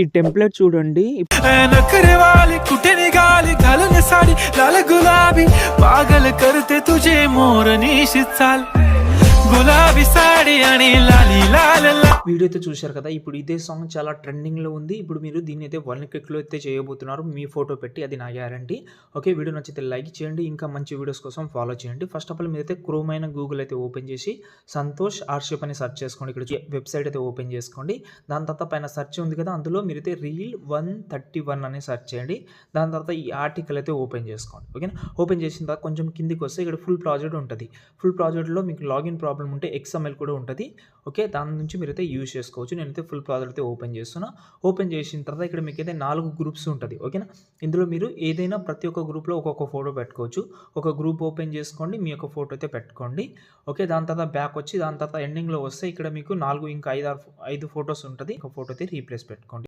ఈ టెంప్లెట్ చూడండి. नखरे वाली कुटने गाली घालन साडी लाल गुलाबी पागल करते तुझे मोरनी चाल गुलाबी साडी आणि लाली लाल వీడియో అయితే చూశారు కదా. ఇప్పుడు ఇదే సాంగ్ చాలా ట్రెండింగ్లో ఉంది. ఇప్పుడు మీరు దీన్ని అయితే 1 క్లిక్లో అయితే చేయబోతున్నారు, మీ ఫోటో పెట్టి. అది నా గ్యారంటీ. ఓకే, వీడియో నచ్చితే లైక్ చేయండి, ఇంకా మంచి వీడియోస్ కోసం ఫాలో చేయండి. ఫస్ట్ ఆఫ్ ఆల్ మీరైతే క్రోమ్ అయిన గూగుల్ అయితే ఓపెన్ చేసి సంతోష్ ఆర్షిప్ అని సెర్చ్ చేసుకోండి. ఇక్కడ వెబ్సైట్ అయితే ఓపెన్ చేసుకోండి. దాని తర్వాత పైన సెర్చ్ ఉంది కదా, అందులో మీరైతే రీల్ 131 అని సెర్చ్ చేయండి. దాని తర్వాత ఈ ఆర్టికల్ అయితే ఓపెన్ చేసుకోండి. ఓకేనా, ఓపెన్ చేసిన తర్వాత కొంచెం కిందికి వస్తే ఇక్కడ ఫుల్ ప్రాజెక్ట్ ఉంటుంది. ఫుల్ ప్రాజెక్ట్లో మీకు లాగిన్ ప్రాబ్లం ఉంటే XML కూడా ఉంటుంది. ఓకే, దాని నుంచి మీరైతే యూజ్ చేసుకోవచ్చు. నేనైతే ఫుల్ ప్రాజెక్ట్ అయితే ఓపెన్ చేస్తున్నా. ఓపెన్ చేసిన తర్వాత ఇక్కడ మీకు అయితే 4 గ్రూప్స్ ఉంటుంది. ఓకేనా, ఇందులో మీరు ఏదైనా ప్రతి ఒక్క గ్రూప్లో ఒక్కొక్క ఫోటో పెట్టుకోవచ్చు. ఒక గ్రూప్ ఓపెన్ చేసుకోండి, మీ యొక్క ఫోటో అయితే పెట్టుకోండి. ఓకే, దాని తర్వాత బ్యాక్ వచ్చి దాని తర్వాత ఎండింగ్లో వస్తే ఇక్కడ మీకు 4 ఇంకా 5 ఫోటోస్ ఉంటుంది. ఒక ఫోటో అయితే రీప్లేస్ పెట్టుకోండి.